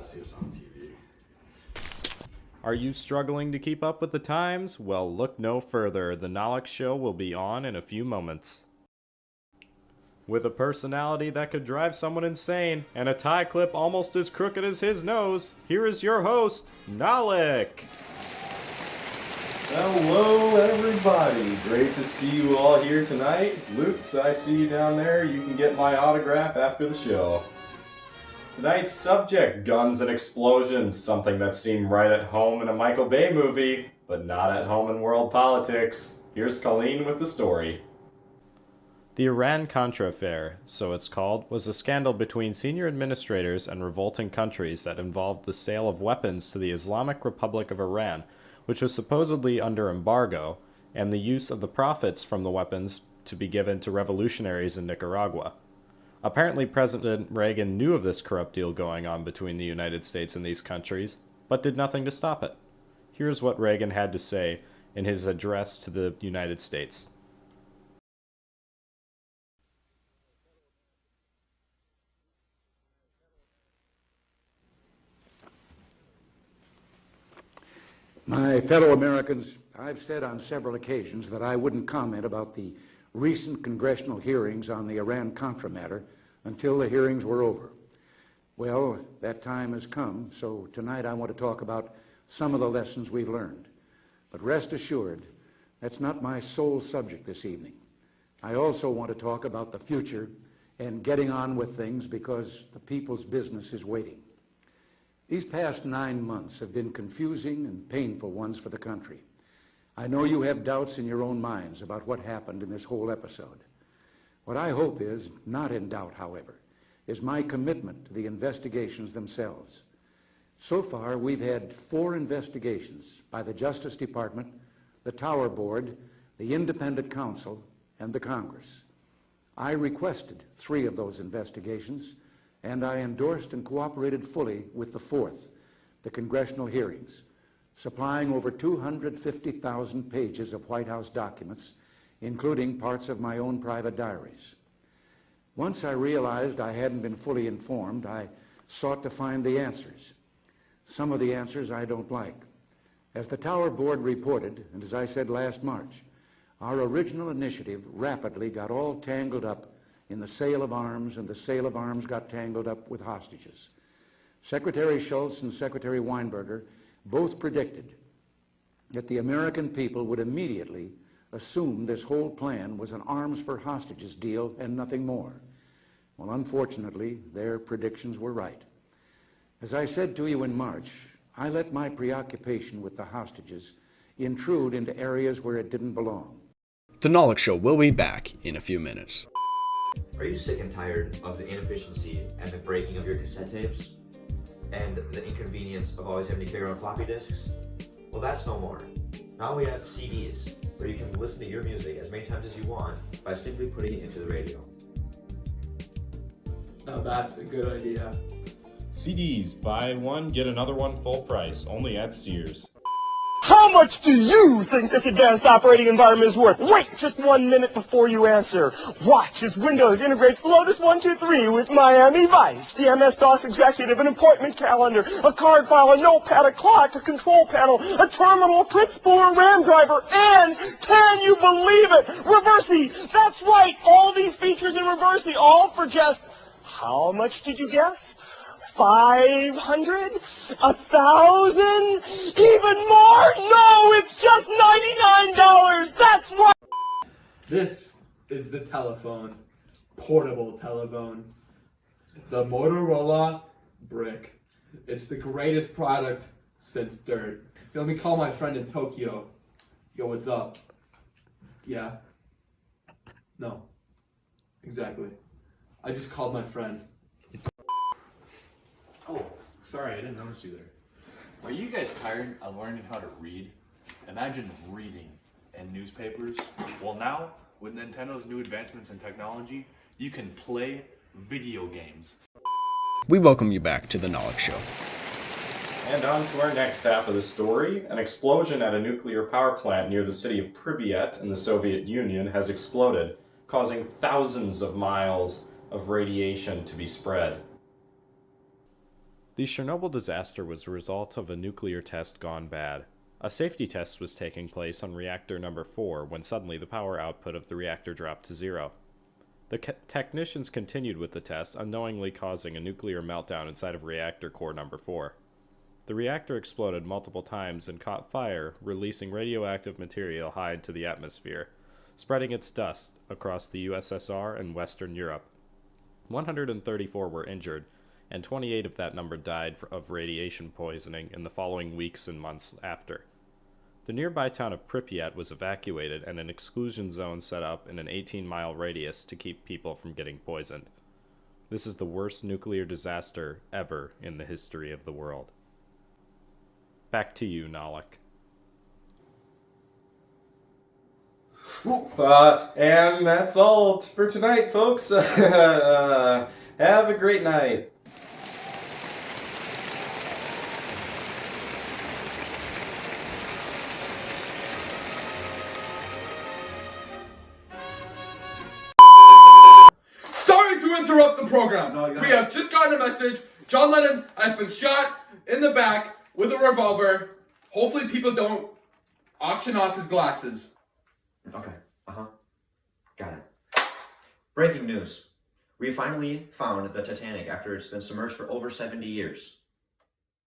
gotta see us on TV. Are you struggling to keep up with the times? Well, look no further. The Nolix Show will be on in a few moments. With a personality that could drive someone insane and a tie clip almost as crooked as his nose, here is your host, Nolik. Hello, everybody. Great to see you all here tonight. Lutz, I see you down there. You can get my autograph after the show. Tonight's subject, guns and explosions, something that seemed right at home in a Michael Bay movie, but not at home in world politics. Here's Colleen with the story. The Iran-Contra affair, so it's called, was a scandal between senior administrators and revolting countries that involved the sale of weapons to the Islamic Republic of Iran, which was supposedly under embargo, and the use of the profits from the weapons to be given to revolutionaries in Nicaragua. Apparently, President Reagan knew of this corrupt deal going on between the United States and these countries, but did nothing to stop it. Here's what Reagan had to say in his address to the United States. My fellow Americans, I've said on several occasions that I wouldn't comment about the recent congressional hearings on the Iran-Contra matter until the hearings were over. Well, that time has come, so tonight I want to talk about some of the lessons we've learned. But rest assured, that's not my sole subject this evening. I also want to talk about the future and getting on with things because the people's business is waiting. These past 9 months have been confusing and painful ones for the country. I know you have doubts in your own minds about what happened in this whole episode. What I hope is, not in doubt, however, is my commitment to the investigations themselves. So far, we've had 4 investigations by the Justice Department, the Tower Board, the Independent Counsel, and the Congress. I requested 3 of those investigations, and I endorsed and cooperated fully with the 4th, the congressional hearings, supplying over 250,000 pages of White House documents, including parts of my own private diaries. Once I realized I hadn't been fully informed, I sought to find the answers. Some of the answers I don't like. As the Tower Board reported, and as I said last March, our original initiative rapidly got all tangled up in the sale of arms, and the sale of arms got tangled up with hostages. Secretary Shultz and Secretary Weinberger both predicted that the American people would immediately assume this whole plan was an arms for hostages deal and nothing more. Well, unfortunately, their predictions were right. As I said to you in March, I let my preoccupation with the hostages intrude into areas where it didn't belong. The Nolix Show will be back in a few minutes. Are you sick and tired of the inefficiency and the breaking of your cassette tapes? And the inconvenience of always having to carry around floppy disks? Well, that's no more. Now we have CDs, where you can listen to your music as many times as you want by simply putting it into the radio. Now that's a good idea. CDs, buy one, get another one full price, only at Sears. How much do you think this advanced operating environment is worth? Wait just 1 minute before you answer. Watch as Windows integrates Lotus 123 with Miami Vice, the MS-DOS executive, an appointment calendar, a card file, a notepad, a clock, a control panel, a terminal, a print spooler, a RAM driver, and, can you believe it, Reversi! That's right, all these features in Reversi, all for just, how much did you guess? 500? 1,000? Even more? No, it's just $99. That's right. This is the telephone. Portable telephone. The Motorola Brick. It's the greatest product since dirt. Let me call my friend in Tokyo. Yo, what's up? Yeah? No. Exactly. I just called my friend. Oh, sorry, I didn't notice you there. Are you guys tired of learning how to read? Imagine reading in newspapers. Well, now, with Nintendo's new advancements in technology, you can play video games. We welcome you back to the Nolix Show. And on to our next half of the story. An explosion at a nuclear power plant near the city of Pripyat in the Soviet Union has exploded, causing thousands of miles of radiation to be spread. The Chernobyl disaster was the result of a nuclear test gone bad. A safety test was taking place on reactor number 4 when suddenly the power output of the reactor dropped to 0. The technicians continued with the test, unknowingly causing a nuclear meltdown inside of reactor core number 4. The reactor exploded multiple times and caught fire, releasing radioactive material high into the atmosphere, spreading its dust across the USSR and Western Europe. 134 were injured, and 28 of that number died of radiation poisoning in the following weeks and months after. The nearby town of Pripyat was evacuated and an exclusion zone set up in an 18-mile radius to keep people from getting poisoned. This is the worst nuclear disaster ever in the history of the world. Back to you, Nalik. And that's all for tonight, folks. Have a great night. Sorry to interrupt the program. No, go We ahead. have just gotten a message. John Lennon has been shot in the back with a revolver. Hopefully people don't auction off his glasses. Okay. Got it. Breaking news. We finally found the Titanic after it's been submerged for over 70 years.